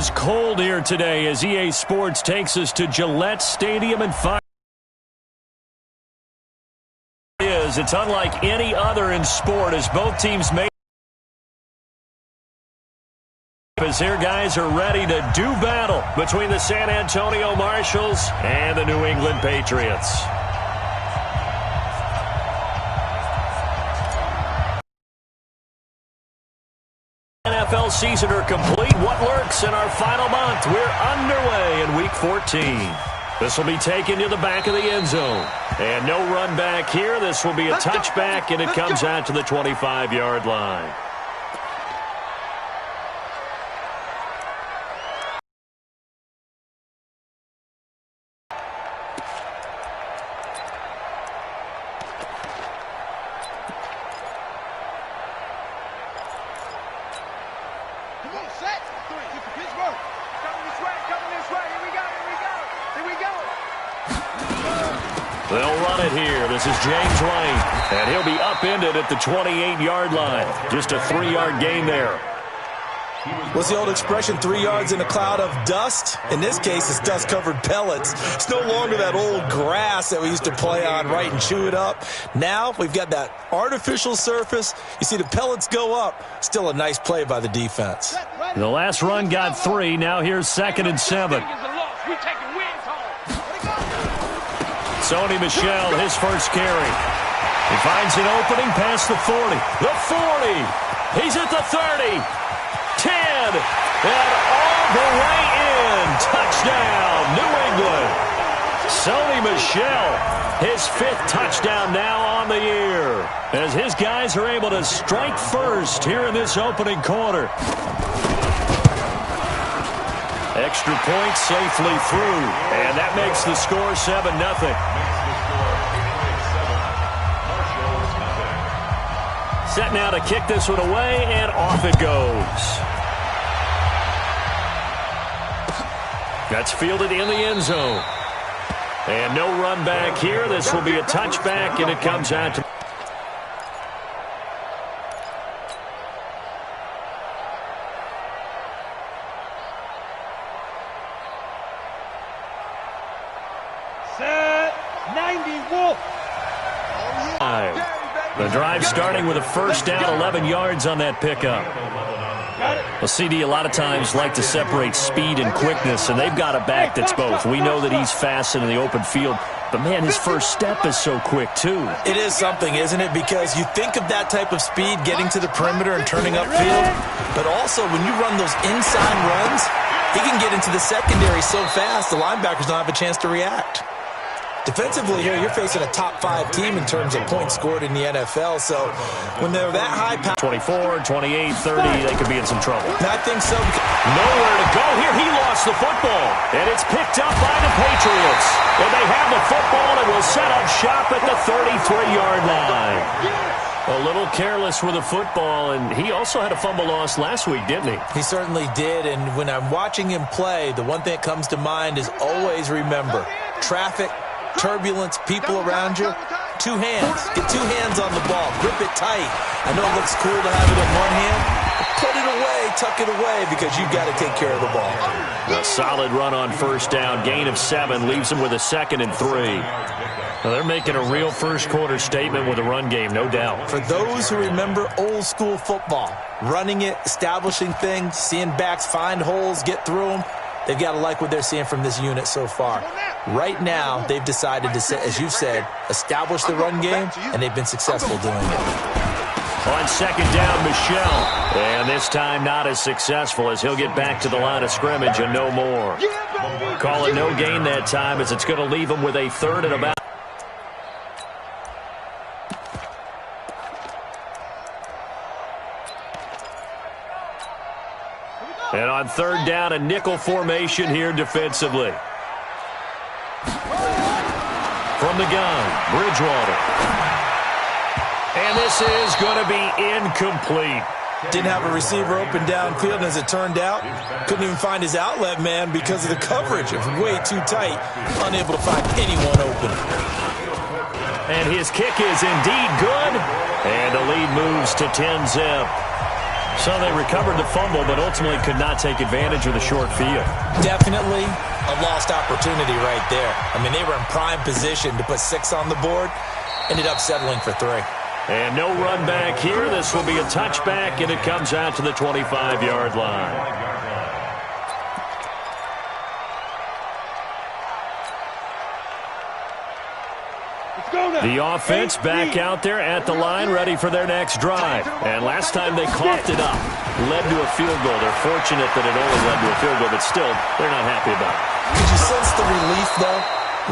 is cold here today as EA Sports takes us to Gillette Stadium and fire. It's unlike any other in sport as both teams make. As here guys are ready to do battle between the San Antonio Marshals and the New England Patriots. NFL season are complete. What lurks in our final month? We're underway in Week 14. This will be taken to the back of the end zone. And no run back here. This will be a touchback, and it comes out to the 25-yard line. They'll run it here. This is James White, and he'll be upended at the 28-yard line. Just a 3-yard gain there. What's the old expression, 3 yards in a cloud of dust? In this case, it's dust-covered pellets. It's no longer that old grass that we used to play on, right, and chew it up. Now we've got that artificial surface. You see the pellets go up. Still a nice play by the defense. The last run got 3. Now here's 2nd and 7. Sony Michel, his first carry. He finds an opening past the 40. The 40. He's at the 30. 10. And all the way in. Touchdown, New England. Sony Michel, his 5th touchdown now on the year. As his guys are able to strike first here in this opening quarter. Extra point safely through. And that makes the score 7-0. Set now to kick this one away, and off it goes. That's fielded in the end zone. And no run back here. This will be a touchback, and it comes out to... Set 90 Wolf. The drive starting with a first down, 11 yards on that pickup. Well, CD a lot of times like to separate speed and quickness, and they've got a back that's both. We know that he's fast in the open field, but, man, his first step is so quick, too. It is something, isn't it? Because you think of that type of speed getting to the perimeter and turning upfield, but also when you run those inside runs, he can get into the secondary so fast the linebackers don't have a chance to react. Defensively here, you're facing a top-5 team in terms of points scored in the NFL, so when they're that high... 24, 28, 30, they could be in some trouble. I think so. Nowhere to go here. He lost the football, and it's picked up by the Patriots. And they have the football and will set up shop at the 33-yard line. A little careless with the football, and he also had a fumble loss last week, didn't he? He certainly did, and when I'm watching him play, the one thing that comes to mind is always remember, traffic, turbulence, people around you, 2 hands. Get 2 hands on the ball. Grip it tight. I know it looks cool to have it in one hand, but put it away, tuck it away, because you've got to take care of the ball. A solid run on first down. Gain of 7 leaves them with a 2nd and 3. Well, they're making a real first-quarter statement with a run game, no doubt. For those who remember old-school football, running it, establishing things, seeing backs find holes, get through them, they've got to like what they're seeing from this unit so far. Right now, they've decided to, as you said, establish the run game, and they've been successful doing it. On 2nd down, Michel. And this time not as successful as he'll get back to the line of scrimmage and no more. Call it no gain that time as it's going to leave him with a 3rd and about. And on 3rd down, a nickel formation here defensively. From the gun, Bridgewater. And this is going to be incomplete. Didn't have a receiver open downfield, and as it turned out, couldn't even find his outlet man because of the coverage. It was way too tight, unable to find anyone open. And his kick is indeed good, and the lead moves to 10-zip. So they recovered the fumble, but ultimately could not take advantage of the short field. Definitely a lost opportunity right there. I mean, they were in prime position to put 6 on the board. Ended up settling for 3. And no run back here. This will be a touchback, and it comes out to the 25-yard line. The offense back out there at the line, ready for their next drive. And last time they coughed it up, led to a field goal. They're fortunate that it only led to a field goal, but still, they're not happy about it. Did you sense the relief, though,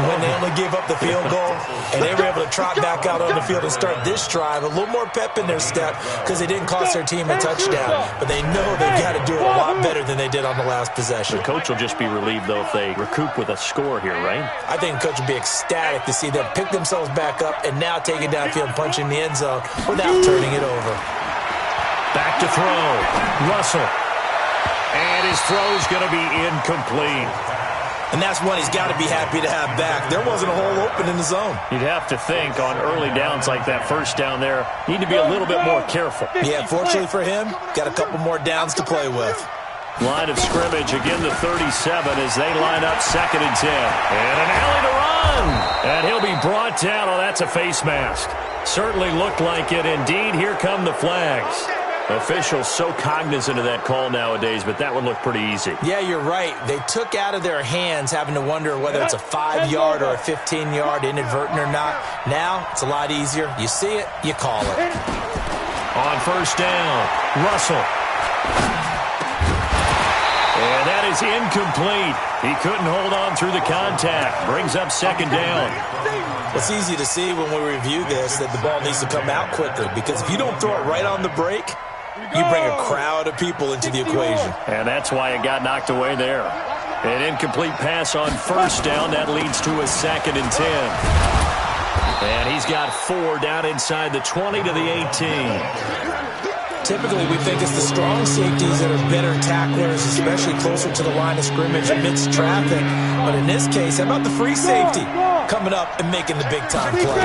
when they only gave up the field goal and they were able to trot back out on the field and start this drive? A little more pep in their step because they didn't cost their team a touchdown, but they know they've got to do it a lot better than they did on the last possession. The coach will just be relieved, though, if they recoup with a score here, right? I think the coach will be ecstatic to see them pick themselves back up and now take it downfield and punch in the end zone without turning it over. Back to throw. Russell. And his throw's going to be incomplete. And that's one he's got to be happy to have back. There wasn't a hole open in the zone. You'd have to think on early downs like that first down there, need to be a little bit more careful. Yeah, fortunately for him, got a couple more downs to play with. Line of scrimmage, again the 37 as they line up 2nd and 10. And an alley to run. And he'll be brought down. Oh, that's a face mask. Certainly looked like it. Indeed, here come the flags. Officials so cognizant of that call nowadays, but that one looked pretty easy. Yeah, you're right. They took out of their hands having to wonder whether it's a 5-yard or a 15-yard inadvertent or not. Now, it's a lot easier. You see it, you call it. On first down, Russell. And that is incomplete. He couldn't hold on through the contact. Brings up 2nd down. It's easy to see when we review this that the ball needs to come out quicker because if you don't throw it right on the break, you bring a crowd of people into the equation. And that's why it got knocked away there. An incomplete pass on first down. That leads to a 2nd and 10. And he's got 4 down inside the 20 to the 18. Typically, we think it's the strong safeties that are better tacklers, especially closer to the line of scrimmage amidst traffic. But in this case, how about the free safety coming up and making the big-time play?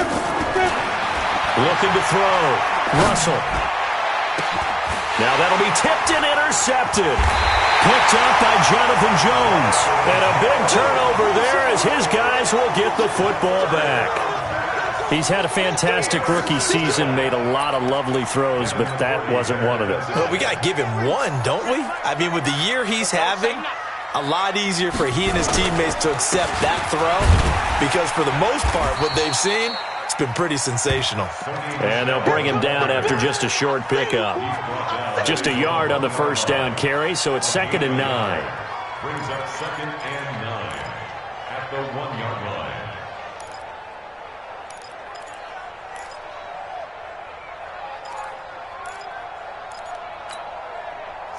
Looking to throw. Russell. Now that'll be tipped and intercepted. Picked up by Jonathan Jones. And a big turnover there as his guys will get the football back. He's had a fantastic rookie season, made a lot of lovely throws, but that wasn't one of them. Well, we got to give him one, don't we? I mean, with the year he's having, a lot easier for he and his teammates to accept that throw because for the most part, what they've seen, it's been pretty sensational. And they'll bring him down after just a short pickup. Just a yard on the first down carry, so it's 2nd and 9. Brings up 2nd and 9 at the 1-yard line.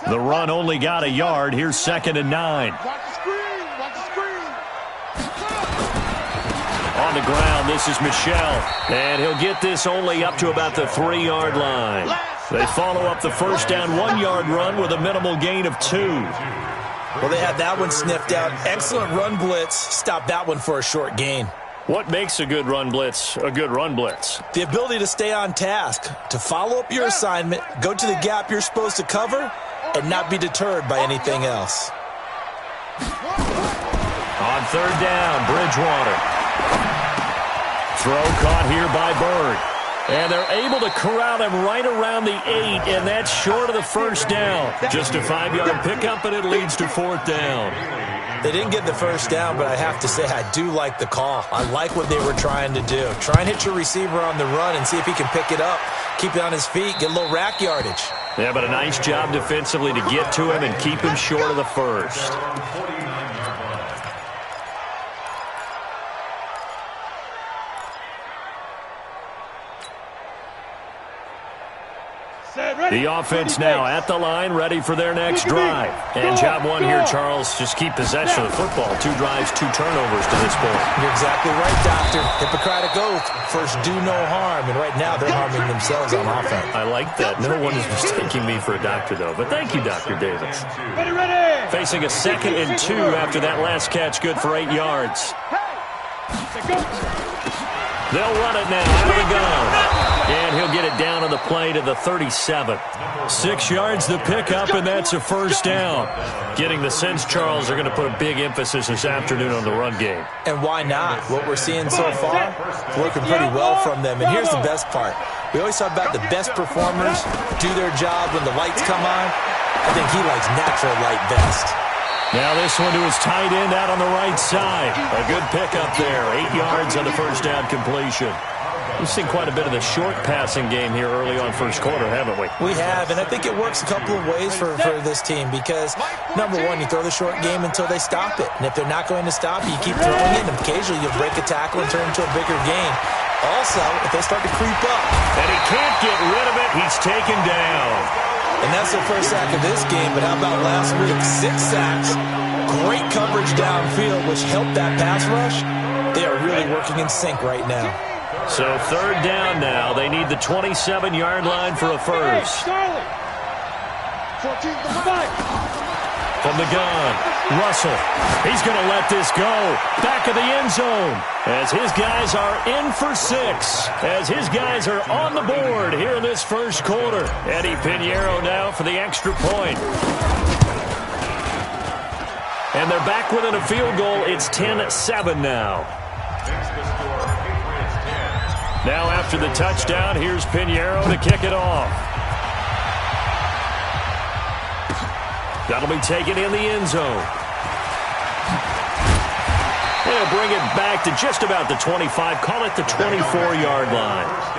The run only got a yard. Here's 2nd and 9. Watch the screen. Watch the screen. On the ground, this is Michel. And he'll get this only up to about the 3-yard line. They follow up the first down 1-yard run with a minimal gain of 2. Well, they had that one sniffed out. Excellent run blitz. Stopped that one for a short gain. What makes a good run blitz a good run blitz? The ability to stay on task, to follow up your assignment, go to the gap you're supposed to cover, and not be deterred by anything else. On 3rd down, Bridgewater. Throw caught here by Bird. And they're able to corral him right around the 8, and that's short of the first down. Just a 5-yard pickup, and it leads to 4th down. They didn't get the first down, but I have to say I do like the call. I like what they were trying to do. Try and hit your receiver on the run and see if he can pick it up, keep it on his feet, get a little rack yardage. Yeah, but a nice job defensively to get to him and keep him short of the first. The offense now at the line, ready for their next drive. And job one here, Charles, just keep possession of the football. 2 drives, 2 turnovers to this point. You're exactly right, Doctor. Hippocratic oath. First, do no harm. And right now, they're harming themselves on offense. I like that. No one is mistaking me for a doctor, though. But thank you, Dr. Davis. Ready. Facing a 2nd and 2 after that last catch, good for 8 yards. They'll run it now out of the gun. And he'll get it down on the play to the 37. 6 yards the pickup, and that's a first down. Getting the sense, Charles, they're going to put a big emphasis this afternoon on the run game. And why not? What we're seeing so far, it's working pretty well from them. And here's the best part. We always talk about the best performers do their job when the lights come on. I think he likes natural light best. Now this one to his tight end out on the right side. A good pickup there. 8 yards on the first down completion. We've seen quite a bit of the short passing game here early on first quarter, haven't we? We have, and I think it works a couple of ways for this team because, number one, you throw the short game until they stop it. And if they're not going to stop it, you keep throwing it, and occasionally you'll break a tackle and turn it into a bigger game. Also, if they start to creep up. And he can't get rid of it. He's taken down. And that's the first sack of this game, but how about last week? 6 sacks. Great coverage downfield, which helped that pass rush. They are really working in sync right now. So third down now. They need the 27-yard line for a first. From the gun, Russell. He's going to let this go. Back of the end zone. As his guys are in for 6. As his guys are on the board here in this first quarter. Eddie Pinheiro now for the extra point. And they're back within a field goal. It's 10-7 now. Now after the touchdown, here's Pinheiro to kick it off. That'll be taken in the end zone. They'll bring it back to just about the 25. Call it the 24-yard line.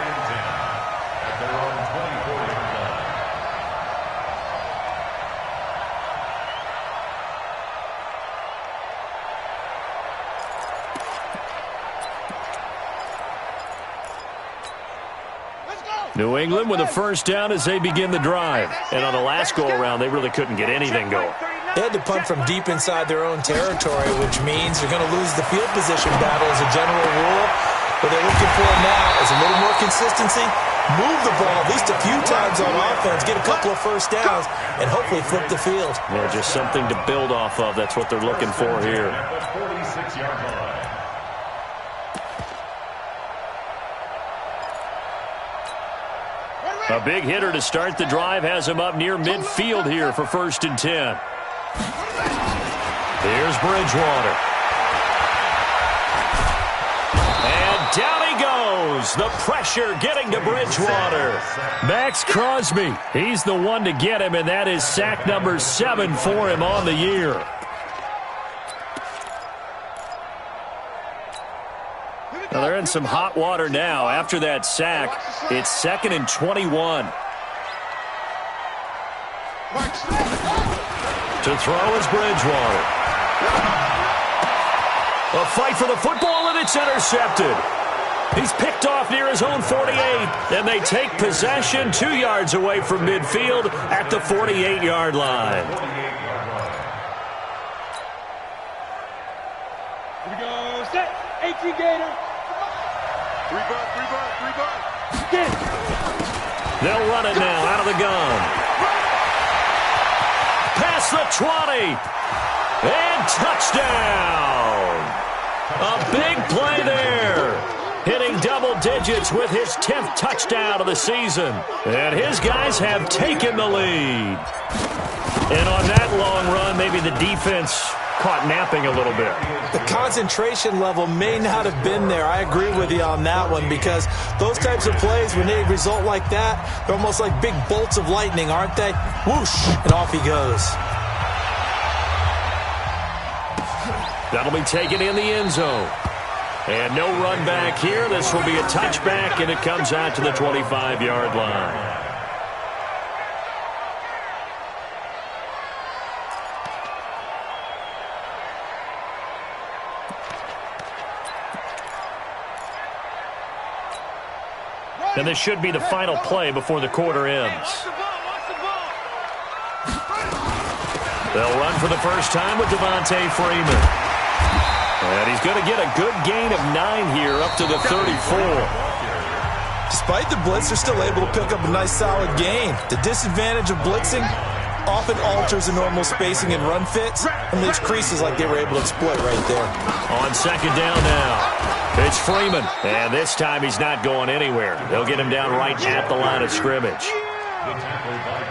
New England with a first down as they begin the drive. And on the last go-around, they really couldn't get anything going. They had to punt from deep inside their own territory, which means they're going to lose the field position battle as a general rule. What they're looking for now is a little more consistency, move the ball at least a few times on offense, get a couple of first downs, and hopefully flip the field. Yeah, just something to build off of. That's what they're looking for here. A big hitter to start the drive has him up near midfield here for 1st and 10. Here's Bridgewater. And down he goes. The pressure getting to Bridgewater. Max Crosby, he's the one to get him, and that is sack number 7 for him on the year. Now they're in some hot water now. After that sack, it's 2nd and 21. To throw is Bridgewater. A fight for the football, and it's intercepted. He's picked off near his own 48, and they take possession 2 yards away from midfield at the 48-yard line. Here we go. Set. 18 Gator. Three buck. They'll run it now out of the gun. Past the 20. And touchdown. A big play there. Hitting double digits with his 10th touchdown of the season. And his guys have taken the lead. And on that long run, maybe the defense caught napping a little bit. The concentration level may not have been there. I agree with you on that one because those types of plays, when they result like that, they're almost like big bolts of lightning, aren't they? Whoosh, and off he goes. That'll be taken in the end zone. And no run back here. This will be a touchback, and it comes out to the 25-yard line. And this should be the final play before the quarter ends. They'll run for the first time with Devontae Freeman. And he's going to get a good gain of 9 here up to the 34. Despite the blitz, they're still able to pick up a nice solid gain. The disadvantage of blitzing, often alters the normal spacing and run fits and leaves creases like they were able to exploit right there. On second down now, it's Freeman. And this time he's not going anywhere. They'll get him down right at the line of scrimmage.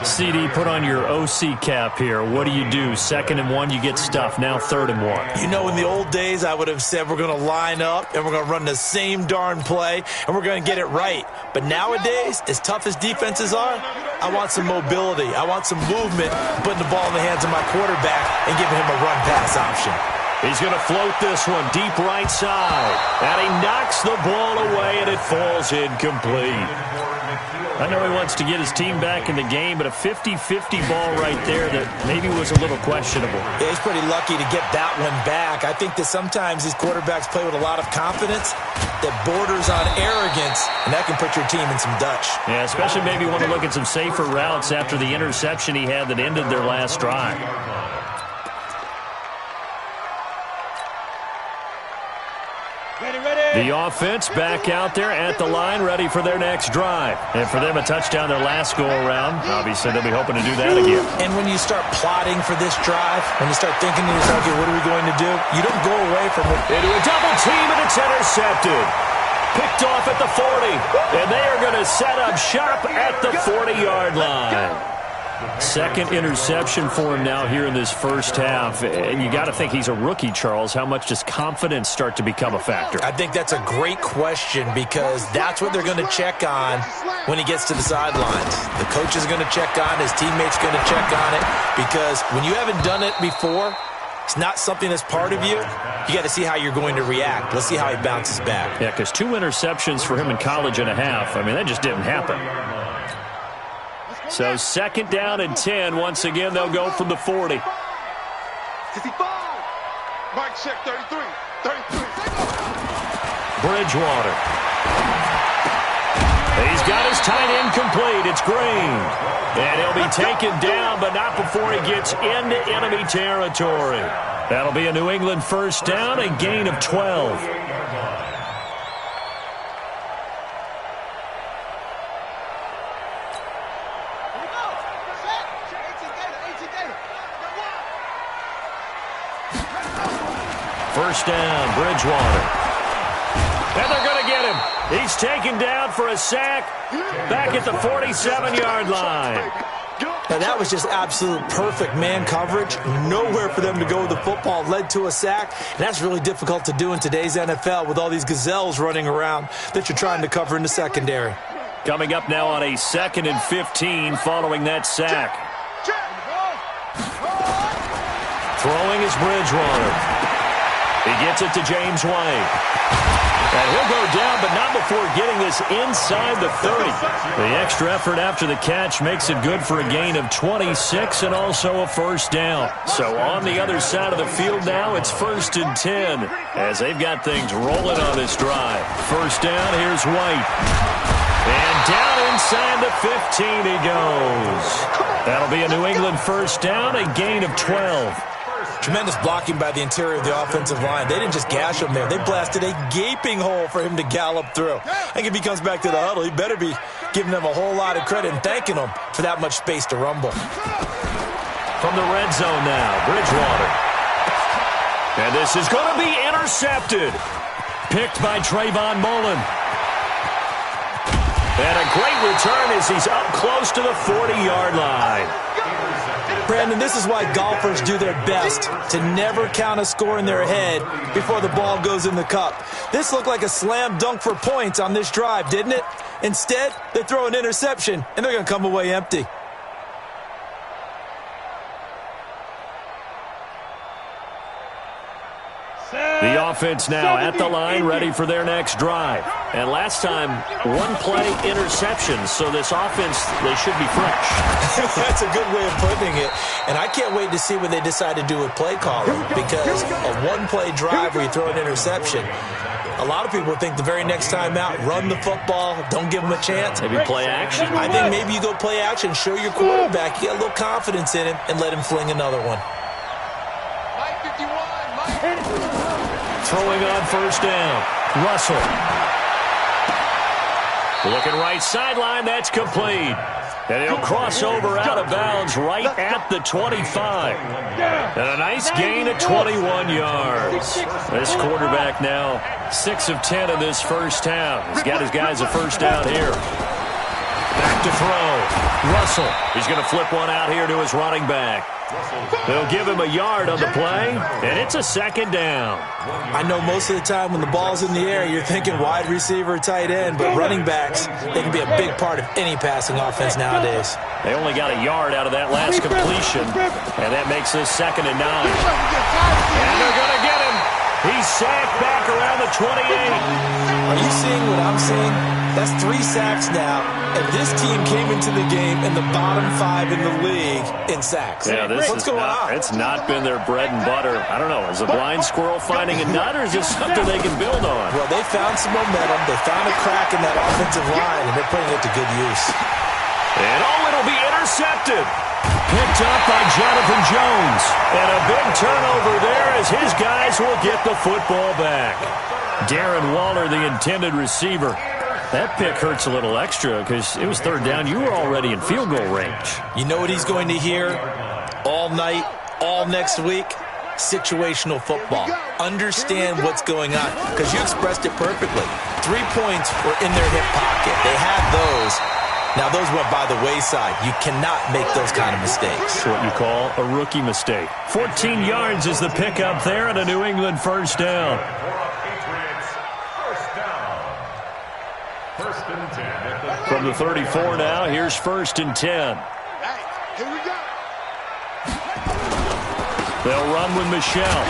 CD, put on your OC cap here. What do you do? 2nd and 1, you get stuffed. Now 3rd and 1. You know, in the old days, I would have said we're going to line up and we're going to run the same darn play and we're going to get it right. But nowadays, as tough as defenses are, I want some mobility. I want some movement, putting the ball in the hands of my quarterback and giving him a run-pass option. He's going to float this one deep right side. And he knocks the ball away, and it falls incomplete. I know he wants to get his team back in the game, but a 50-50 ball right there that maybe was a little questionable. Yeah, he's pretty lucky to get that one back. I think that sometimes these quarterbacks play with a lot of confidence that borders on arrogance, and that can put your team in some Dutch. Yeah, especially maybe want to look at some safer routes after the interception he had that ended their last drive. The offense back out there at the line, ready for their next drive. And for them, a touchdown their last go-around. Obviously, they'll be hoping to do that again. And when you start plotting for this drive, when you start thinking to yourself, okay, what are we going to do? You don't go away from it. Into a double team, and it's intercepted. Picked off at the 40. And they are going to set up shop at the 40-yard line. Second interception for him now here in this first half. And you got to think he's a rookie, Charles. How much does confidence start to become a factor? I think that's a great question because that's what they're going to check on when he gets to the sidelines. The coach is going to check on, his teammates going to check on it because when you haven't done it before, it's not something that's part of you. You got to see how you're going to react. Let's see how he bounces back. Yeah, because 2 interceptions for him in college and a half. I mean, that just didn't happen. So 2nd down and 10. Once again, they'll go from the 40. 55. Mike check 33. 33. Bridgewater. He's got his tight end complete. It's Green. And he'll be taken down, but not before he gets into enemy territory. That'll be a New England first down, a gain of 12. First down, Bridgewater. And they're going to get him. He's taken down for a sack back at the 47-yard line. Now, that was just absolute perfect man coverage. Nowhere for them to go with the football. Led to a sack. And that's really difficult to do in today's NFL with all these gazelles running around that you're trying to cover in the secondary. Coming up now on a 2nd and 15 following that sack. Throwing is Bridgewater. He gets it to James White. And he'll go down, but not before getting this inside the 30. The extra effort after the catch makes it good for a gain of 26 and also a first down. So on the other side of the field now, it's 1st and 10 as they've got things rolling on this drive. First down, here's White. And down inside the 15 he goes. That'll be a New England first down, a gain of 12. Tremendous blocking by the interior of the offensive line. They didn't just gash him there. They blasted a gaping hole for him to gallop through. I think if he comes back to the huddle, he better be giving them a whole lot of credit and thanking them for that much space to rumble. From the red zone now, Bridgewater. And this is going to be intercepted. Picked by Trayvon Mullen. And a great return as he's up close to the 40-yard line. Brandon, this is why golfers do their best to never count a score in their head before the ball goes in the cup. This looked like a slam dunk for points on this drive, didn't it? Instead, they throw an interception, and they're going to come away empty. The offense now at the line, ready for their next drive. And last time, 1-play interception, so this offense, they should be fresh. That's a good way of putting it. And I can't wait to see what they decide to do with play calling, because a 1-play drive where you throw an interception, a lot of people think the very next time out, run the football, don't give them a chance. Maybe play action. I think maybe you go play action, show your quarterback, you get a little confidence in him, and let him fling another one. Throwing on first down. Russell. Looking right sideline. That's complete. And he'll cross over out of bounds right at the 25. And a nice gain of 21 yards. This quarterback now 6 of 10 in this first half. He's got his guys a first down here. Back to throw. Russell. He's going to flip one out here to his running back. They'll give him a yard on the play, and it's a second down. I know most of the time when the ball's in the air, you're thinking wide receiver, tight end, but running backs, they can be a big part of any passing offense nowadays. They only got a yard out of that last completion, and that makes this 2nd and 9. And they're going to get him. He's sacked back around the 28. Are you seeing what I'm seeing? That's 3 sacks now, and this team came into the game in the bottom 5 in the league in sacks. Yeah, What's going on? It's not been their bread and butter. I don't know. Is a blind squirrel finding a nut, or is this something they can build on? Well, they found some momentum. They found a crack in that offensive line, and they're putting it to good use. And it'll be intercepted. Picked up by Jonathan Jones. And a big turnover there as his guys will get the football back. Darren Waller, the intended receiver. That pick hurts a little extra because it was 3rd down. You were already in field goal range. You know what he's going to hear all night, all next week? Situational football. Understand what's going on because you expressed it perfectly. 3 points were in their hip pocket. They had those. Now, those went by the wayside. You cannot make those kind of mistakes. That's what you call a rookie mistake. 14 yards is the pickup there and a New England first down. From the 34 now, here's 1st and 10. Here we go. They'll run with Michelle.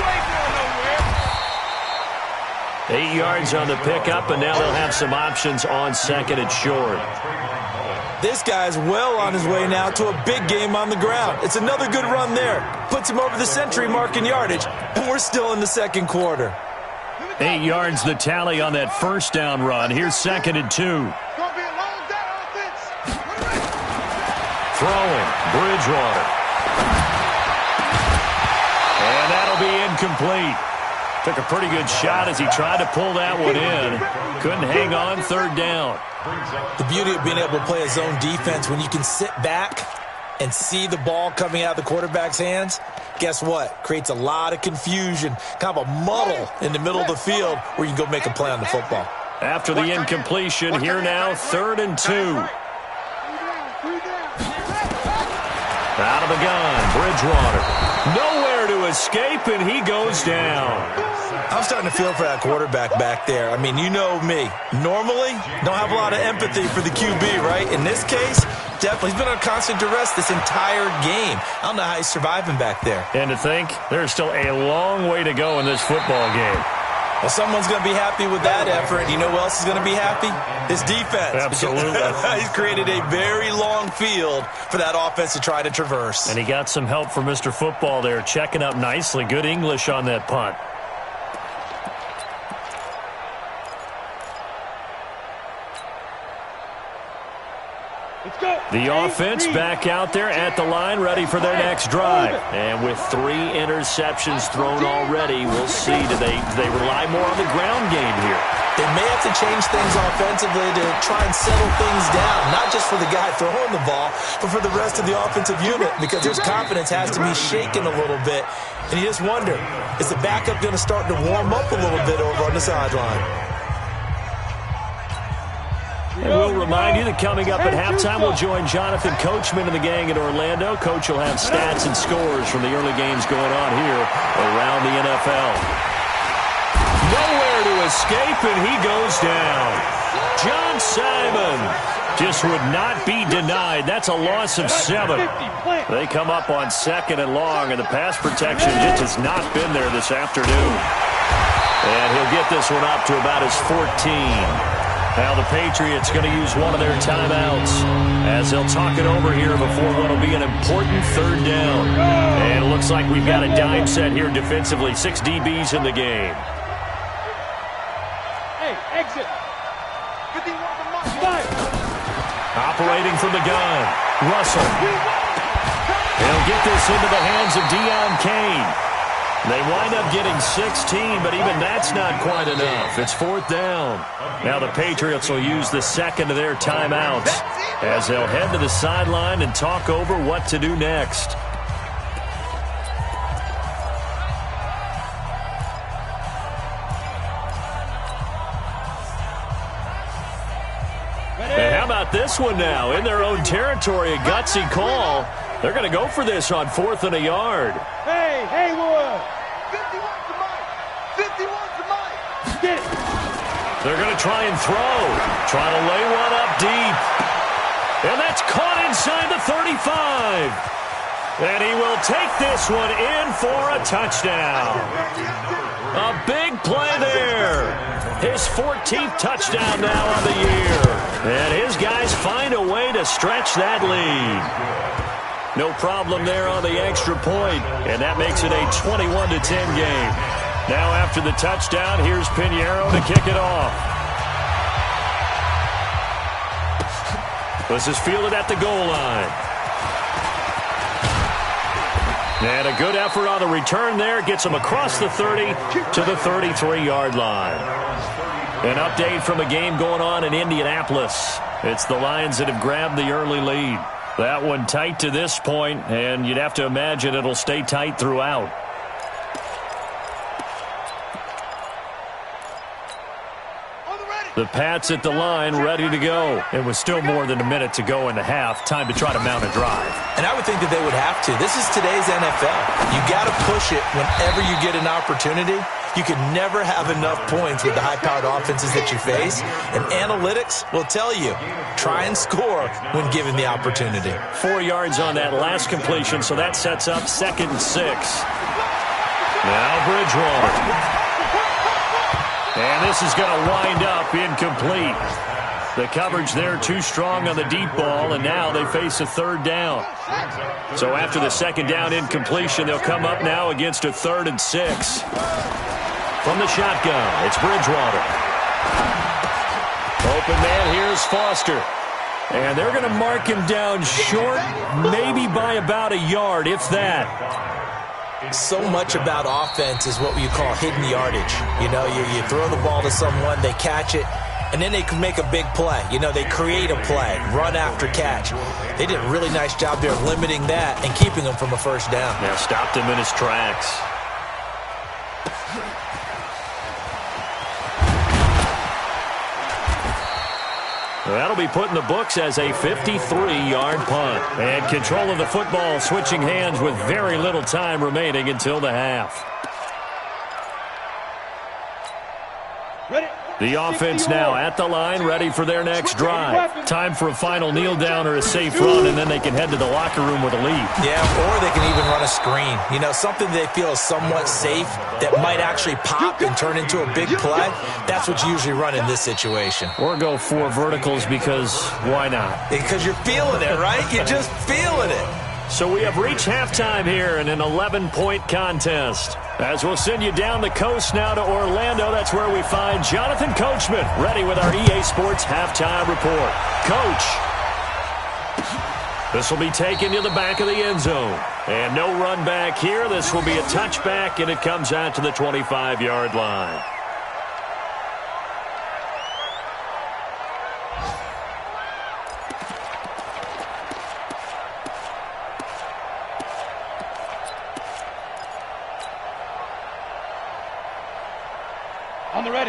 8 yards on the pickup, and now they'll have some options on 2nd and short. This guy's well on his way now to a big game on the ground. It's another good run there. Puts him over the century mark in yardage, and we're still in the 2nd quarter. 8 yards the tally on that first down run. Here's 2nd and 2. Throwing, Bridgewater. And that'll be incomplete. Took a pretty good shot as he tried to pull that one in. Couldn't hang on, 3rd down. The beauty of being able to play a zone defense when you can sit back and see the ball coming out of the quarterback's hands, guess what? Creates a lot of confusion, kind of a muddle in the middle of the field where you can go make a play on the football. After the incompletion, here now, 3rd and 2. Out of the gun, Bridgewater. Nowhere to escape, and he goes down. I'm starting to feel for that quarterback back there. I mean, you know me. Normally, don't have a lot of empathy for the QB, right? In this case, definitely. He's been on constant duress this entire game. I don't know how he's surviving back there. And to think, there's still a long way to go in this football game. Well, someone's going to be happy with that effort. You know who else is going to be happy? His defense. Absolutely. He's created a very long field for that offense to try to traverse. And he got some help from Mr. Football there, checking up nicely. Good English on that punt. The offense back out there at the line, ready for their next drive. And with 3 interceptions thrown already, we'll see. Do they rely more on the ground game here? They may have to change things offensively to try and settle things down, not just for the guy throwing the ball, but for the rest of the offensive unit, because his confidence has to be shaken a little bit. And you just wonder, is the backup going to start to warm up a little bit over on the sideline? And we'll remind you that coming up at halftime, we'll join Jonathan Coachman and the gang in Orlando. Coach will have stats and scores from the early games going on here around the NFL. Nowhere to escape, and he goes down. John Simon just would not be denied. That's a loss of 7. They come up on 2nd and long, and the pass protection just has not been there this afternoon. And he'll get this one up to about his 14. Now the Patriots going to use one of their timeouts as they'll talk it over here before what will be an important 3rd down. And it looks like we've got a dime set here defensively. 6 DBs in the game. Hey, exit. Operating from the gun, Russell. He'll get this into the hands of Deion Kane. They wind up getting 16, but even that's not quite enough. It's 4th down. Now the Patriots will use the second of their timeouts as they'll head to the sideline and talk over what to do next. And how about this one now? In their own territory, a gutsy call. They're going to go for this on 4th and a yard. Hey, Haywood. 51's the mic. 51's the mic. Get it. They're going to try and throw. Try to lay one up deep. And that's caught inside the 35. And he will take this one in for a touchdown. A big play there. His 14th touchdown now on the year. And his guys find a way to stretch that lead. No problem there on the extra point. And that makes it a 21-10 game. Now after the touchdown, here's Pinheiro to kick it off. This is fielded at the goal line. And a good effort on the return there. Gets him across the 30 to the 33-yard line. An update from a game going on in Indianapolis. It's the Lions that have grabbed the early lead. That one tight to this point, and you'd have to imagine it'll stay tight throughout. The Pats at the line, ready to go. And with still more than a minute to go in the half, time to try to mount a drive. And I would think that they would have to. This is today's NFL. You got to push it whenever you get an opportunity. You can never have enough points with the high-powered offenses that you face. And analytics will tell you, try and score when given the opportunity. 4 yards on that last completion, so that sets up 2nd and 6. Now Bridgewater. And this is going to wind up incomplete. The coverage there too strong on the deep ball, and now they face a 3rd down. So after the 2nd down incompletion, they'll come up now against a 3rd and 6. From the shotgun, it's Bridgewater. Open man, here's Foster. And they're going to mark him down short, maybe by about a yard, if that. So much about offense is what you call hidden yardage. You know, you throw the ball to someone, they catch it, and then they can make a big play. You know, they create a play, run after catch. They did a really nice job there of limiting that and keeping him from a 1st down. Yeah, stopped him in his tracks. That'll be put in the books as a 53-yard punt. And control of the football switching hands with very little time remaining until the half. Ready. The offense now at the line, ready for their next drive. Time for a final kneel down or a safe run, and then they can head to the locker room with a lead. Yeah, or they can even run a screen. You know, something they feel is somewhat safe that might actually pop and turn into a big play. That's what you usually run in this situation. Or go 4 verticals because why not? Because you're feeling it, right? You're just feeling it. So we have reached halftime here in an 11-point contest. As we'll send you down the coast now to Orlando, that's where we find Jonathan Coachman, ready with our EA Sports Halftime Report. Coach, this will be taken to the back of the end zone. And no run back here. This will be a touchback, and it comes out to the 25-yard line.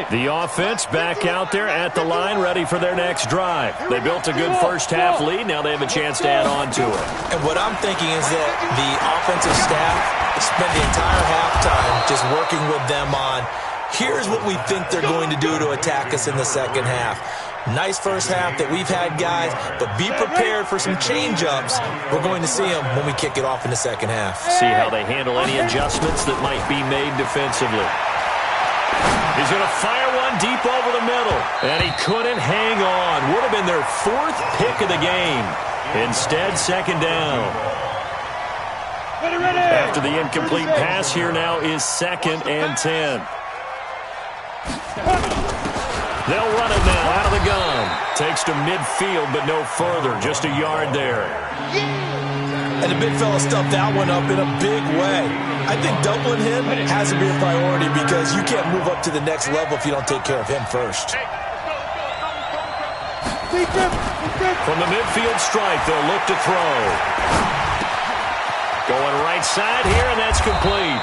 The offense back out there at the line, ready for their next drive. They built a good first-half lead. Now they have a chance to add on to it. And what I'm thinking is that the offensive staff spent the entire halftime just working with them on, here's what we think they're going to do to attack us in the 2nd half. Nice first half that we've had, guys, but be prepared for some change-ups. We're going to see them when we kick it off in the 2nd half. See how they handle any adjustments that might be made defensively. He's going to fire one deep over the middle, and he couldn't hang on. Would have been their 4th pick of the game. Instead, 2nd down. After the incomplete pass, here now is 2nd and 10. They'll run it now out of the gun. Takes to midfield, but no further. Just a yard there. And the big fella stuffed that one up in a big way. I think doubling him has to be a priority because you can't move up to the next level if you don't take care of him first. From the midfield stripe, they'll look to throw. Going right side here, and that's complete.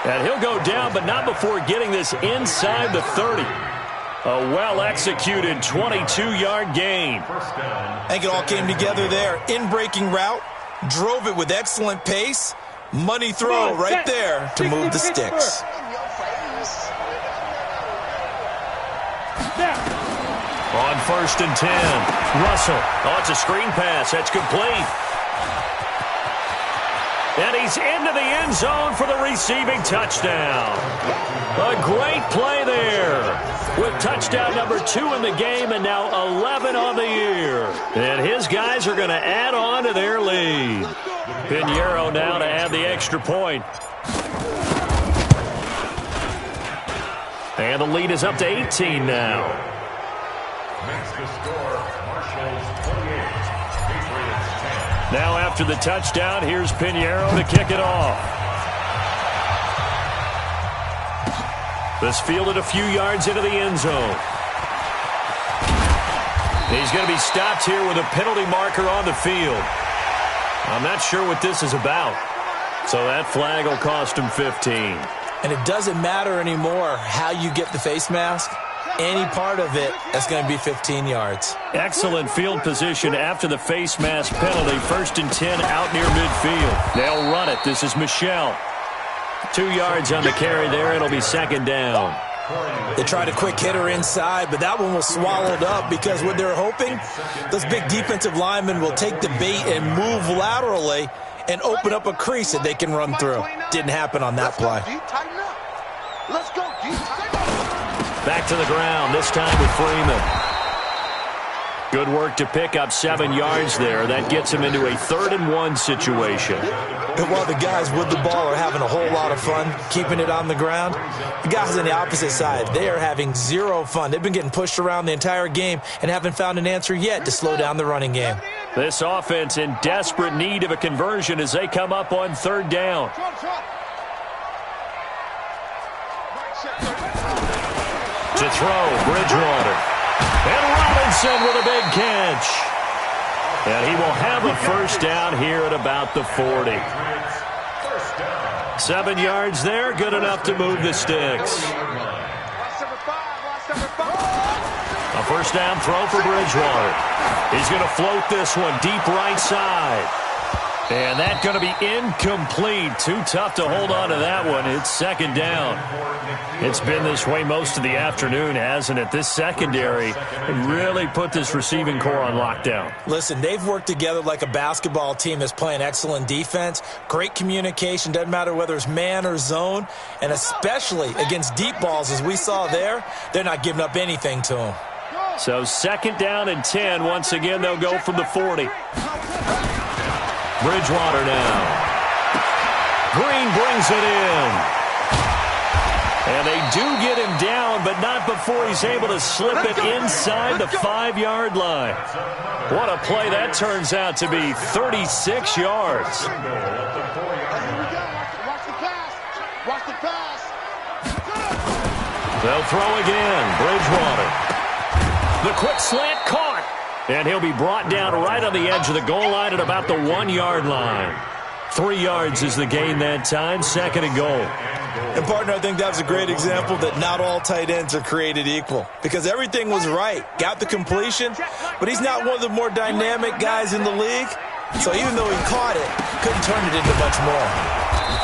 And he'll go down, but not before getting this inside the 30. A well-executed 22-yard gain. I think it all came together there. In-breaking route, drove it with excellent pace. Money throw right there to move the sticks. On 1st and 10, Russell. Oh, it's a screen pass. That's complete. And he's into the end zone for the receiving touchdown. A great play there. With touchdown number 2 in the game and now 11 on the year. And his guys are going to add on to their lead. Pinheiro now to add the extra point. And the lead is up to 18 now. Makes the score Marshall's 28, Patriots 10. Now after the touchdown, here's Pinheiro to kick it off. This fielded a few yards into the end zone. He's going to be stopped here with a penalty marker on the field. I'm not sure what this is about. So that flag will cost him 15. And it doesn't matter anymore how you get the face mask. Any part of it, that's going to be 15 yards. Excellent field position after the face mask penalty. 1st and 10 out near midfield. They'll run it. This is Michel. 2 yards on the carry there. It'll be 2nd down. They tried a quick hitter inside, but that one was swallowed up because what they're hoping, those big defensive linemen will take the bait and move laterally and open up a crease that they can run through. Didn't happen on that play. Let's go, Back to the ground, this time with Freeman. Good work to pick up 7 yards there. That gets him into a 3rd and 1 situation. And while the guys with the ball are having a whole lot of fun keeping it on the ground, the guys on the opposite side, they are having zero fun. They've been getting pushed around the entire game and haven't found an answer yet to slow down the running game. This offense in desperate need of a conversion as they come up on 3rd down. To throw, Bridgewater. And Robinson with a big catch. And he will have a 1st down here at about the 40. 7 yards there, good enough to move the sticks. A 1st down throw for Bridgewater. He's going to float this one deep right side. And that's going to be incomplete. Too tough to hold on to that one. It's 2nd down. It's been this way most of the afternoon, hasn't it? This secondary really put this receiving core on lockdown. Listen, they've worked together like a basketball team that's playing excellent defense. Great communication. Doesn't matter whether it's man or zone. And especially against deep balls, as we saw there, they're not giving up anything to them. So 2nd down and 10. Once again, they'll go from the 40. Bridgewater now. Green brings it in. And they do get him down, but not before he's able to slip it inside the 5-yard line. What a play that turns out to be. 36 yards. Watch the pass. Watch the pass. They'll throw again. Bridgewater. The quick slant caught. And he'll be brought down right on the edge of the goal line at about the 1-yard line. 3 yards is the gain that time. 2nd and goal. And, partner, I think that was a great example that not all tight ends are created equal. Because everything was right. Got the completion, but he's not one of the more dynamic guys in the league. So even though he caught it, couldn't turn it into much more.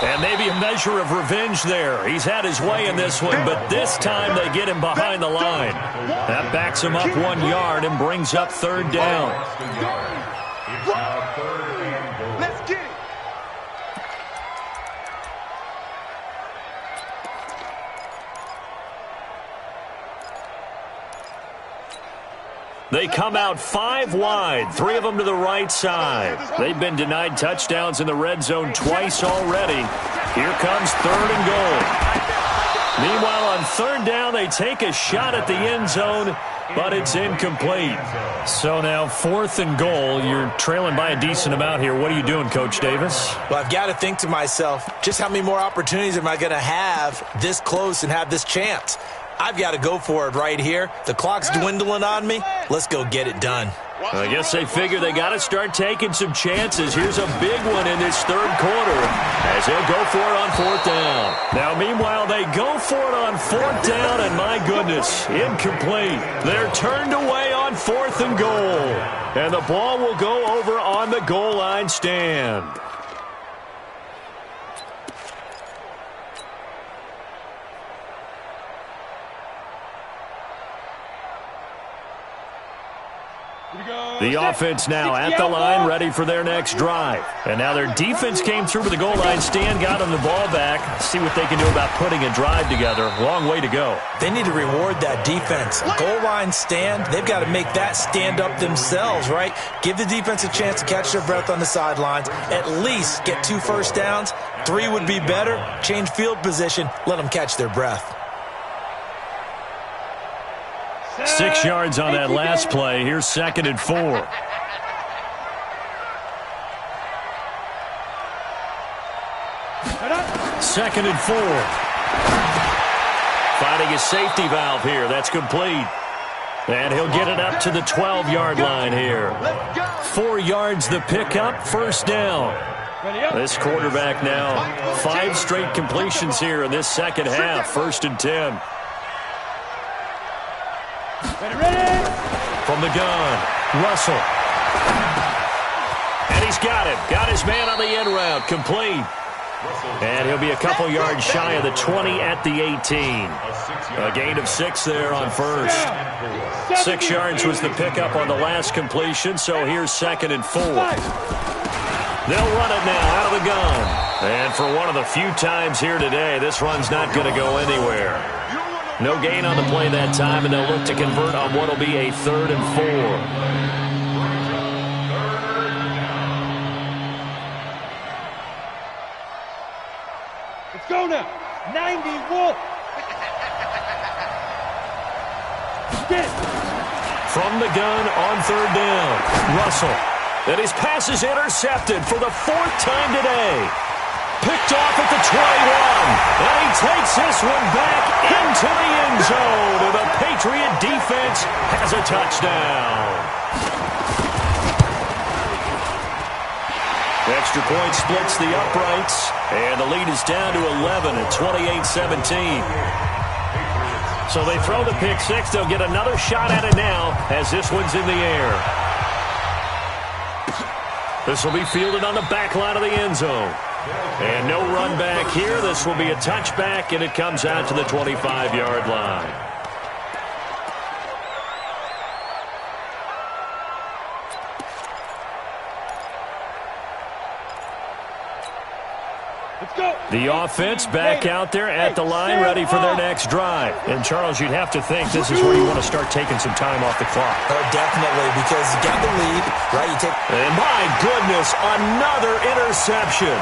And maybe a measure of revenge there. He's had his way in this one, but this time they get him behind the line. That backs him up 1 yard and brings up 3rd down. Let's get it. They come out 5 wide, 3 of them to the right side. They've been denied touchdowns in the red zone twice already. Here comes 3rd and goal. Meanwhile, on 3rd down, they take a shot at the end zone, but it's incomplete. So now 4th and goal. You're trailing by a decent amount here. What are you doing, Coach Davis? Well, I've got to think to myself, just how many more opportunities am I going to have this close and have this chance? I've got to go for it right here. The clock's dwindling on me. Let's go get it done. I guess they figure they got to start taking some chances. Here's a big one in this 3rd quarter as they'll go for it on 4th down. Now, meanwhile, they go for it on 4th down, and my goodness, incomplete. They're turned away on 4th and goal, and the ball will go over on the goal line stand. The offense now at the line, ready for their next drive. And now their defense came through with the goal line stand, got them the ball back. See what they can do about putting a drive together. Long way to go. They need to reward that defense. A goal line stand, they've got to make that stand up themselves, right? Give the defense a chance to catch their breath on the sidelines. At least get 2 first downs. 3 would be better. Change field position. Let them catch their breath. 6 yards on that last play. Here's 2nd and 4. 2nd and 4. Finding a safety valve here. That's complete. And he'll get it up to the 12-yard line here. 4 yards the pickup, 1st down. This quarterback now, 5 straight completions here in this 2nd half. 1st and 10. From the gun, Russell. And he's got him. Got his man on the end route. Complete. And he'll be a couple yards shy of the 20 at the 18. A gain of 6 there on 1st. 6 yards was the pickup on the last completion, so here's 2nd and 4. They'll run it now out of the gun. And for one of the few times here today, this run's not going to go anywhere. No gain on the play that time, and they'll look to convert on what will be a 3rd and 4. Let's go now. 91. From the gun on 3rd down, Russell. And his pass is intercepted for the 4th time today. Picked off at the 21. And he takes this one back into the end zone. And the Patriot defense has a touchdown. Extra point splits the uprights. And the lead is down to 11 at 28-17. So they throw the pick 6. They'll get another shot at it now as this one's in the air. This will be fielded on the back line of the end zone. And no run back here. This will be a touchback, and it comes out to the 25-yard line. The offense back out there at the line, ready for their next drive. And, Charles, you'd have to think this is where you want to start taking some time off the clock. Oh, definitely, because you got the lead, right? And, my goodness, another interception.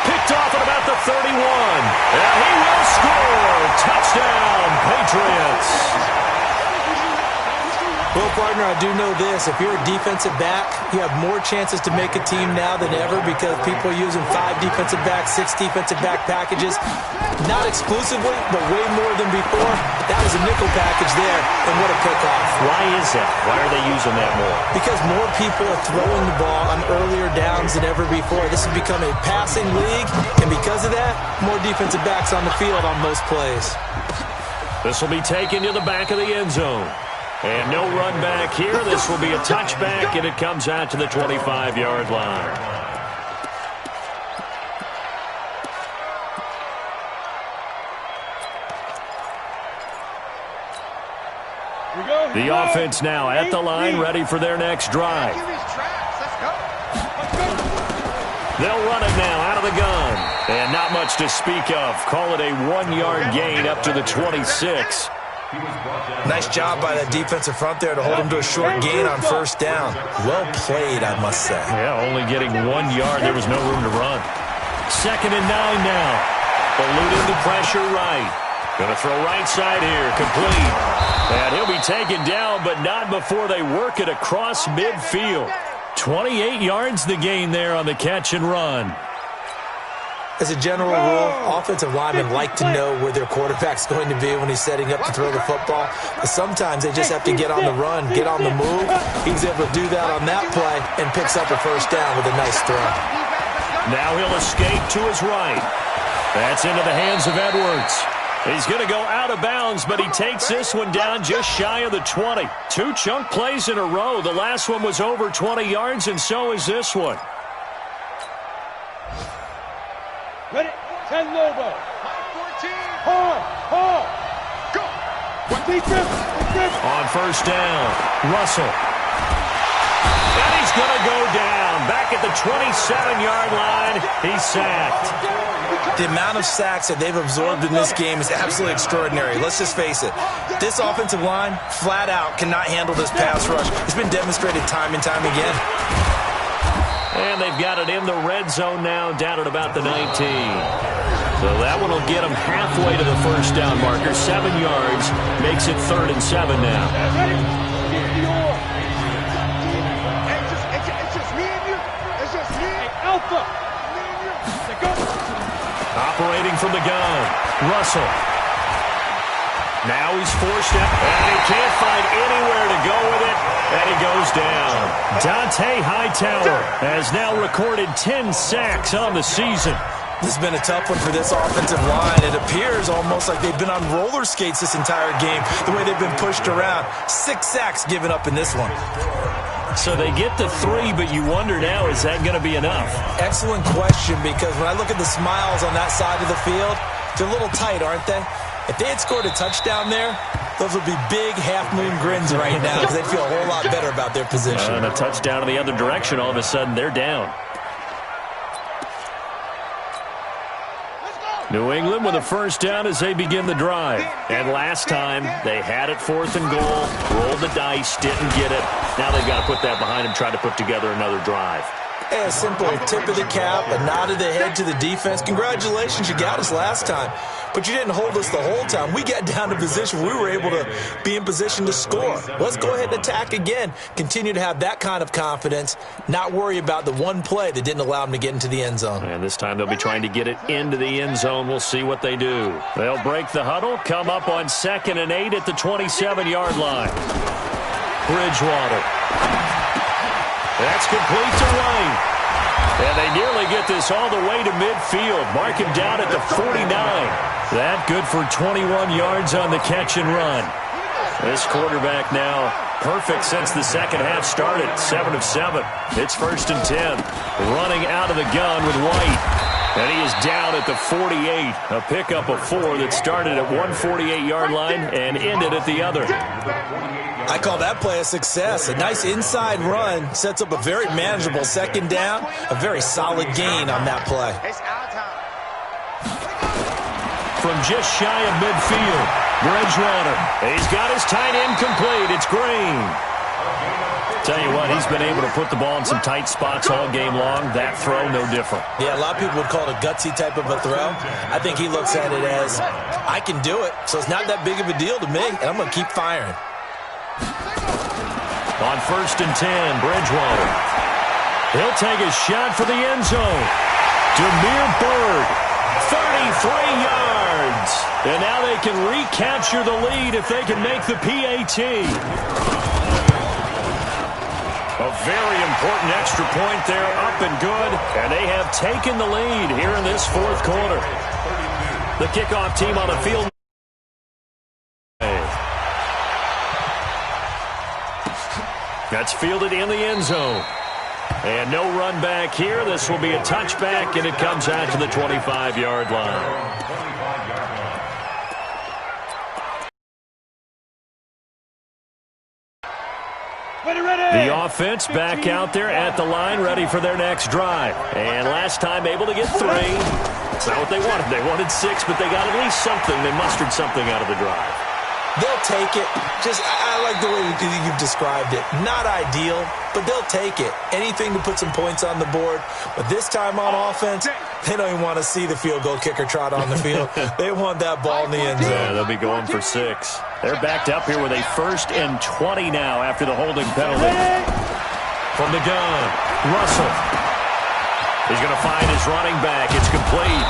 Picked off at about the 31. And he will score. Touchdown, Patriots. Well, partner, I do know this. If you're a defensive back, you have more chances to make a team now than ever because people are using 5 defensive backs, 6 defensive back packages. Not exclusively, but way more than before. That was a nickel package there, and what a pickoff. Why is that? Why are they using that more? Because more people are throwing the ball on earlier downs than ever before. This has become a passing league, and because of that, more defensive backs on the field on most plays. This will be taken to the back of the end zone. And no run back here. This will be a touchback, and it comes out to the 25-yard line. The offense now at the line, ready for their next drive. They'll run it now out of the gun. And not much to speak of. Call it a 1-yard gain up to the 26. Nice job by that defensive front there to hold him to a short gain on 1st down. Well played, I must say. Yeah, only getting 1 yard. There was no room to run. 2nd and 9 now. Eluding the pressure right. Going to throw right side here, complete. And he'll be taken down, but not before they work it across midfield. 28 yards the gain there on the catch and run. As a general rule, offensive linemen like to know where their quarterback's going to be when he's setting up to throw the football. But sometimes they just have to get on the run, get on the move. He's able to do that on that play and picks up a first down with a nice throw. Now he'll escape to his right. That's into the hands of Edwards. He's going to go out of bounds, but he takes this one down just shy of the 20. 2 chunk plays in a row. The last one was over 20 yards, and so is this one. Ready? 10 Lobo. 14. Hard. Go. Defense. On first down, Russell. And he's going to go down. Back at the 27-yard line, he's sacked. The amount of sacks that they've absorbed in this game is absolutely extraordinary. Let's just face it. This offensive line, flat out, cannot handle this pass rush. It's been demonstrated time and time again. And they've got it in the red zone now, down at about the 19. So that one will get them halfway to the first down marker. 7 yards, makes it 3rd and 7 now. It's just me and you. It's just me. Alpha. Operating from the gun, Russell. Now he's forced out, and he can't find anywhere to go with it, and he goes down. Dante Hightower has now recorded 10 sacks on the season. This has been a tough one for this offensive line. It appears almost like they've been on roller skates this entire game, the way they've been pushed around. 6 sacks given up in this one. So they get the 3, but you wonder now, is that going to be enough? Excellent question, because when I look at the smiles on that side of the field, they're a little tight, aren't they? If they had scored a touchdown there, those would be big half-moon grins right now because they'd feel a whole lot better about their position. And a touchdown in the other direction, all of a sudden they're down. New England with a first down as they begin the drive. And last time, they had it 4th and goal, rolled the dice, didn't get it. Now they've got to put that behind them, try to put together another drive. A simple tip of the cap, a nod of the head to the defense. Congratulations, you got us last time. But you didn't hold us the whole time. We got down to position. We were able to be in position to score. Let's go ahead and attack again. Continue to have that kind of confidence. Not worry about the one play that didn't allow them to get into the end zone. And this time they'll be trying to get it into the end zone. We'll see what they do. They'll break the huddle, come up on 2nd and 8 at the 27-yard line. Bridgewater. That's complete to White. And they nearly get this all the way to midfield. Mark him down at the 49. That good for 21 yards on the catch and run. This quarterback now perfect since the second half started. 7 of 7. It's 1st and 10. Running out of the gun with White. And he is down at the 48. A pickup of 4 that started at one 48-yard line and ended at the other. I call that play a success. A nice inside run sets up a very manageable 2nd down. A very solid gain on that play. From just shy of midfield, Bridgewater. He's got his tight end complete. It's Green. Tell you what, he's been able to put the ball in some tight spots all game long. That throw, no different. Yeah, a lot of people would call it a gutsy type of a throw. I think he looks at it as, I can do it, so it's not that big of a deal to me, and I'm going to keep firing. On 1st and 10, Bridgewater. He'll take a shot for the end zone. Damiere Byrd, 33 yards. And now they can recapture the lead if they can make the PAT. A very important extra point there, up and good. And they have taken the lead here in this 4th quarter. The kickoff team on the field. That's fielded in the end zone. And no run back here. This will be a touchback, and it comes out to the 25-yard line. The offense back out there at the line, ready for their next drive. And last time able to get 3. It's not what they wanted. They wanted 6, but they got at least something. They mustered something out of the drive. They'll take it. I like the way you've described it. Not ideal, but they'll take it. Anything to put some points on the board. But this time on offense, they don't even want to see the field goal kicker trot on the field. They want that ball in the end zone. Yeah, they'll be going for 6. They're backed up here with a 1st and 20 now after the holding penalty. From the gun, Russell. He's going to find his running back. It's complete.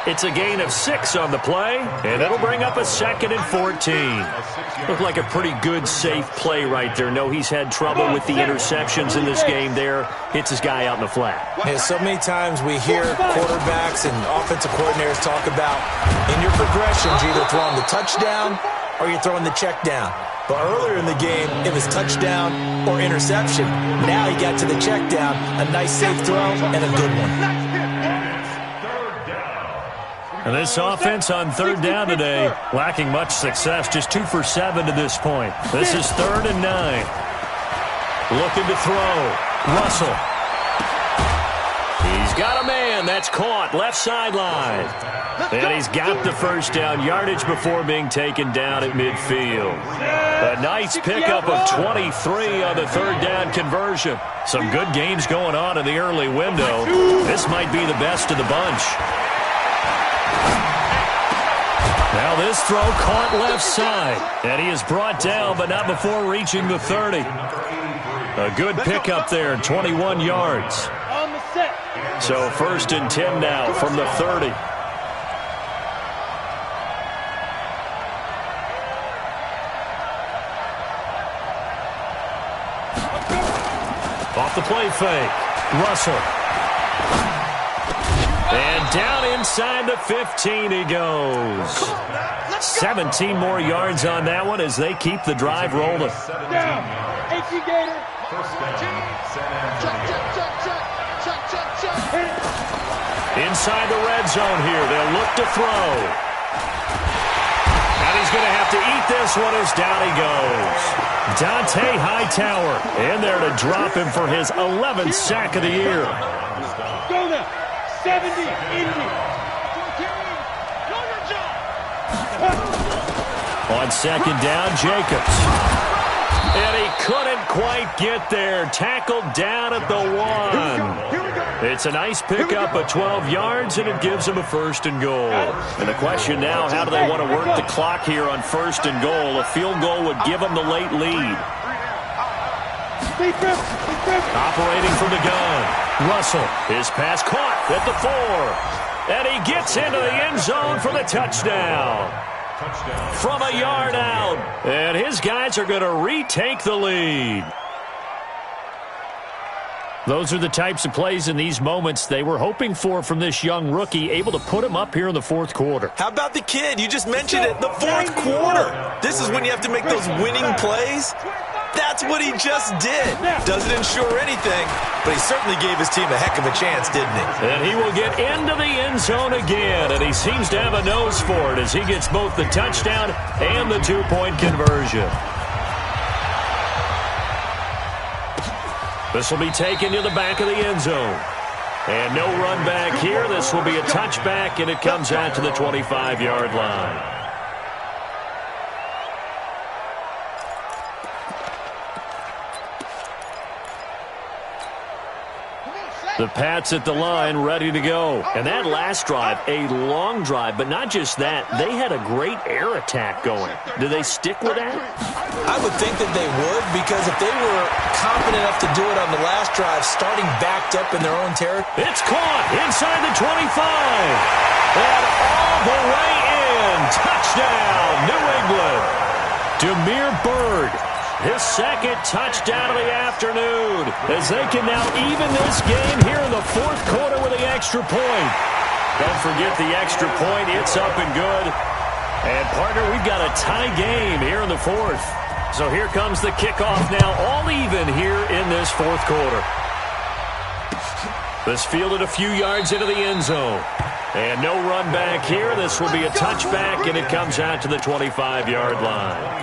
It's a gain of 6 on the play, and it'll bring up a 2nd and 14. Looked like a pretty good, safe play right there. No, he's had trouble with the interceptions in this game there. Hits his guy out in the flat. Yeah, so many times we hear quarterbacks and offensive coordinators talk about in your progressions, you're either throwing the touchdown or you're throwing the check down. But earlier in the game, it was touchdown or interception. Now he got to the check down, a nice safe throw, and a good one. And this offense on 3rd down today, lacking much success, just 2 for 7 to this point. This is 3rd and 9. Looking to throw. Russell. He's got a man. That's caught. Left sideline. And he's got the 1st down yardage before being taken down at midfield. A nice pickup of 23 on the 3rd down conversion. Some good games going on in the early window. This might be the best of the bunch. Now this throw caught left side. And he is brought down, but not before reaching the 30. A good pickup there, 21 yards. So 1st and 10 now from the 30. Off the play fake. Russell. And down inside the 15 he goes. 17 more yards on that one as they keep the drive rolling. Inside the red zone here. They'll look to throw. And he's going to have to eat this one as down he goes. Dante Hightower in there to drop him for his 11th sack of the year. Go now. 70, Indy. On 2nd down, Jacobs. And he couldn't quite get there. Tackled down at the 1. It's a nice pickup of 12 yards, and it gives him a 1st and goal. And the question now, how do they want to work the clock here on 1st and goal? A field goal would give them the late lead. Operating from the gun. Russell, his pass caught at the 4. And he gets into the end zone for the touchdown. From a yard out. And his guys are going to retake the lead. Those are the types of plays in these moments they were hoping for from this young rookie, able to put him up here in the 4th quarter. How about the kid? You just mentioned it, the 4th quarter. This is when you have to make those winning plays. That's what he just did. Doesn't ensure anything, but he certainly gave his team a heck of a chance, didn't he? And he will get into the end zone again, and he seems to have a nose for it as he gets both the touchdown and the 2-point conversion. This will be taken to the back of the end zone. And no run back here. This will be a touchback, and it comes out to the 25-yard line. The Pats at the line, ready to go. And that last drive, a long drive, but not just that. They had a great air attack going. Do they stick with that? I would think that they would, because if they were confident enough to do it on the last drive, starting backed up in their own territory. It's caught inside the 25. And all the way in. Touchdown, New England. Damiere Byrd. His 2nd touchdown of the afternoon as they can now even this game here in the 4th quarter with the extra point. Don't forget the extra point. It's up and good. And, partner, we've got a tie game here in the 4th. So here comes the kickoff now, all even here in this 4th quarter. This fielded a few yards into the end zone. And no run back here. This will be a touchback, and it comes out to the 25-yard line.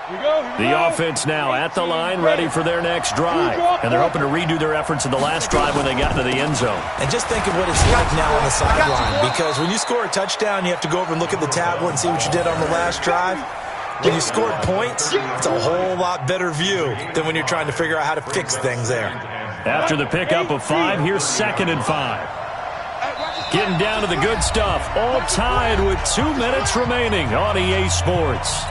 Here we go. The offense now at the line, ready for their next drive. And they're hoping to redo their efforts in the last drive when they got into the end zone. And just think of what it's like now on the sideline, because when you score a touchdown, you have to go over and look at the tablet and see what you did on the last drive. When you scored points, it's a whole lot better view than when you're trying to figure out how to fix things there. After the pickup of 5, here's 2nd and 5. Getting down to the good stuff, all tied with 2 minutes remaining on EA Sports.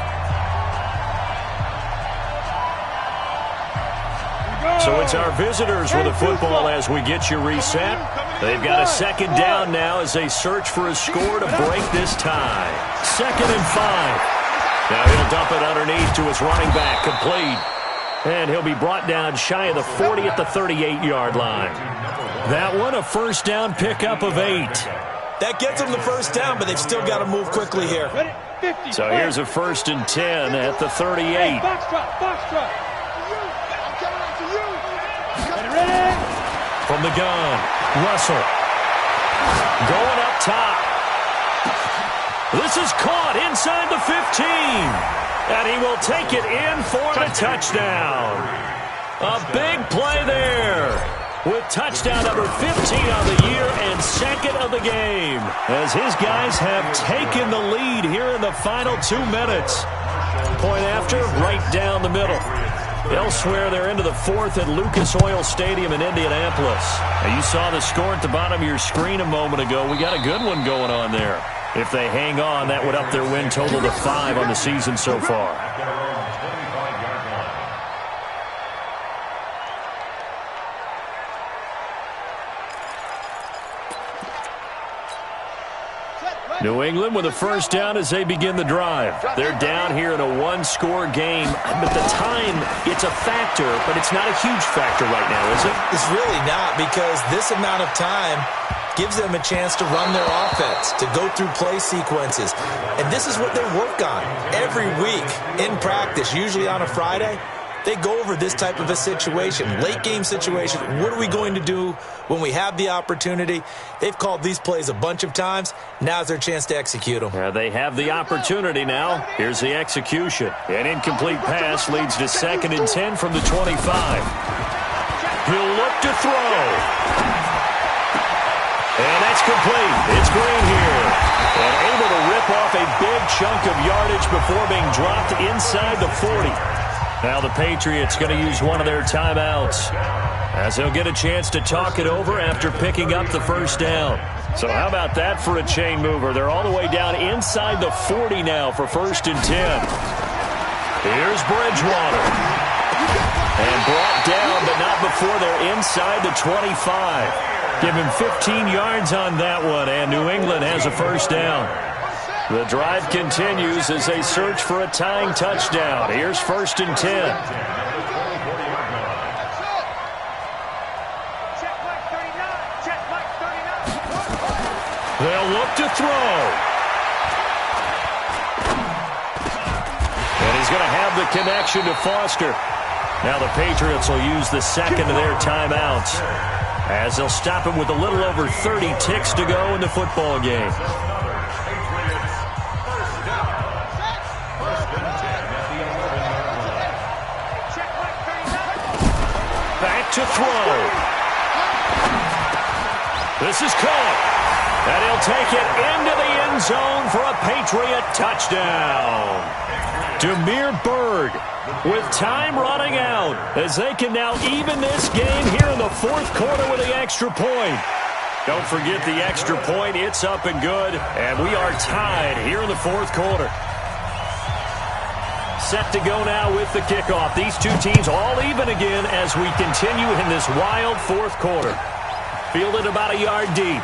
So it's our visitors with the football as we get you reset. They've got a 2nd down now as they search for a score to break this tie. 2nd and 5. Now he'll dump it underneath to his running back, complete. And he'll be brought down shy of the 40 at the 38-yard line. That one, a first down pickup of 8. That gets them the first down, but they've still got to move quickly here. So here's a 1st and 10 at the 38. From the gun, Russell. Going up top. This is caught inside the 15. And he will take it in for the touchdown. A big play there. With touchdown number 15 on the year and 2nd of the game. As his guys have taken the lead here in the final 2 minutes. Point after, right down the middle. Elsewhere, they're into the 4th at Lucas Oil Stadium in Indianapolis. Now, you saw the score at the bottom of your screen a moment ago. We got a good one going on there. If they hang on, that would up their win total to 5 on the season so far. New England with a first down as they begin the drive. They're down here in a 1-score game, but the time, it's a factor, but it's not a huge factor right now, is it? It's really not, because this amount of time gives them a chance to run their offense, to go through play sequences. And this is what they work on every week in practice, usually on a Friday. They go over this type of a situation, late game situation. What are we going to do when we have the opportunity? They've called these plays a bunch of times. Now's their chance to execute them. Yeah, they have the opportunity now. Here's the execution. An incomplete pass leads to 2nd and 10 from the 25. He'll look to throw. And that's complete. It's Green here. And able to rip off a big chunk of yardage before being dropped inside the 40. Now the Patriots going to use one of their timeouts as they'll get a chance to talk it over after picking up the first down. So how about that for a chain mover? They're all the way down inside the 40 now for 1st and 10. Here's Bridgewater. And brought down, but not before they're inside the 25. Give him 15 yards on that one, and New England has a first down. The drive continues as they search for a tying touchdown. Here's 1st and 10. They'll look to throw. And he's going to have the connection to Foster. Now the Patriots will use the 2nd of their timeouts as they'll stop him with a little over 30 ticks to go in the football game. Back to throw. This is caught. And he'll take it into the end zone for a Patriot touchdown. Damiere Byrd with time running out as they can now even this game here in the 4th quarter with the extra point. Don't forget the extra point. It's up and good. And we are tied here in the 4th quarter. Set to go now with the kickoff. These two teams all even again as we continue in this wild 4th quarter. Fielded about a yard deep.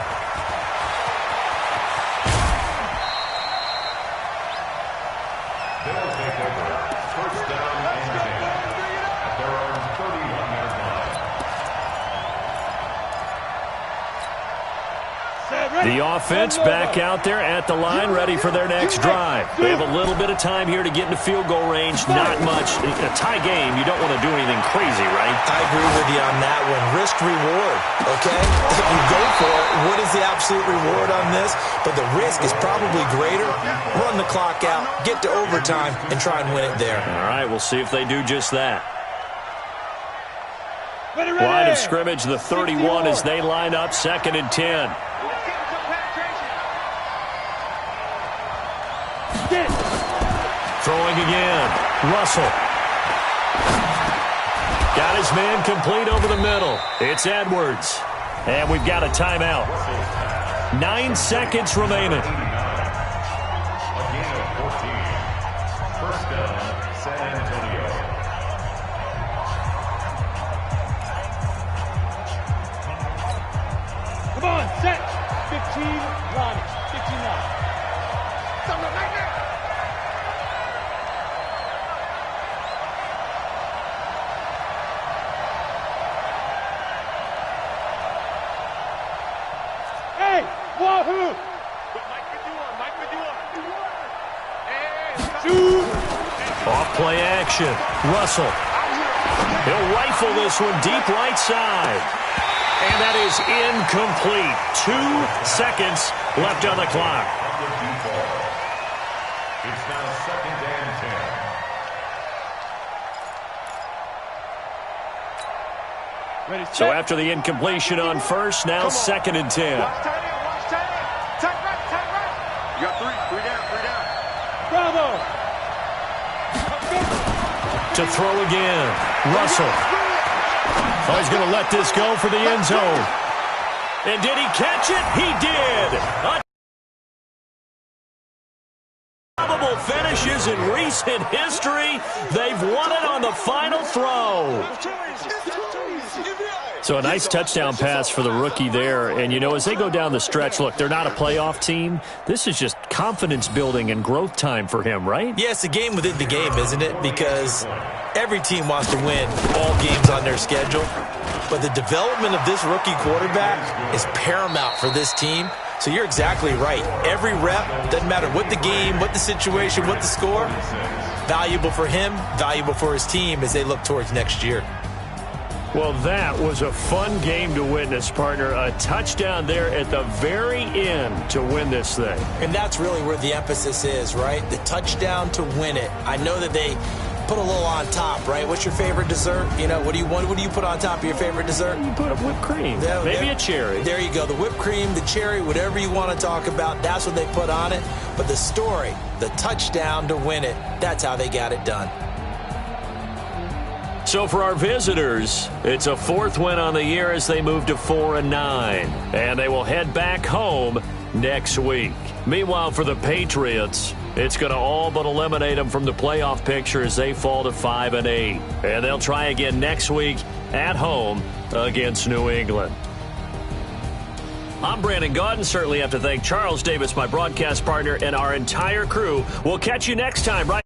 They'll take over. First down and 10 at their own 31-yard line. Set, The offense back out there at the line, ready for their next drive. They have a little bit of time here to get into field goal range. Not much. In a tie game, you don't want to do anything crazy, right? I agree with you on that one. Risk reward, okay? If you go for it, what is the absolute reward on this? But the risk is probably greater. Run the clock out, get to overtime, and try and win it there. All right, we'll see if they do just that. Line of scrimmage, the 31 as they line up 2nd and 10. Throwing again. Russell. Got his man complete over the middle. It's Edwards. And we've got a timeout. 9 seconds remaining. A gain of 14. First down, San Antonio. Come on, set. 15, Lonnie. 15 now. Something like that. Hey, Wahoo! Off play action. Russell. He'll rifle this one deep right side. And that is incomplete. 2 seconds left on the clock. It's now 2nd and 10. Ready, So after the incompletion on first, now 2nd and 10. Watch tight end, watch tight end. Tight right, tight right. You got three down. Bravo. To throw again. Russell. Oh, he's going to let this go for the end zone. And did he catch it? He did. A probable finishes in recent history. They've won it on the final throw. So a nice touchdown pass for the rookie there. And, you know, as they go down the stretch, look, they're not a playoff team. This is just confidence building and growth time for him, right? Yeah, it's a game within the game, isn't it? Because every team wants to win all games on their schedule. But the development of this rookie quarterback is paramount for this team. So you're exactly right. Every rep, doesn't matter what the game, what the situation, what the score, valuable for him, valuable for his team as they look towards next year. Well, that was a fun game to witness, partner. A touchdown there at the very end to win this thing. And that's really where the emphasis is, right? The touchdown to win it. I know that they put a little on top, right? What's your favorite dessert? You know, what do you put on top of your favorite dessert? You put whipped cream, maybe a cherry. There you go. The whipped cream, the cherry, whatever you want to talk about, that's what they put on it. But the story, the touchdown to win it, that's how they got it done. So for our visitors, it's a 4th win on the year as they move to 4-9. And they will head back home next week. Meanwhile, for the Patriots, it's going to all but eliminate them from the playoff picture as they fall to 5-8. And they'll try again next week at home against New England. I'm Brandon Gaudin. Certainly have to thank Charles Davis, my broadcast partner, and our entire crew. We'll catch you next time, right?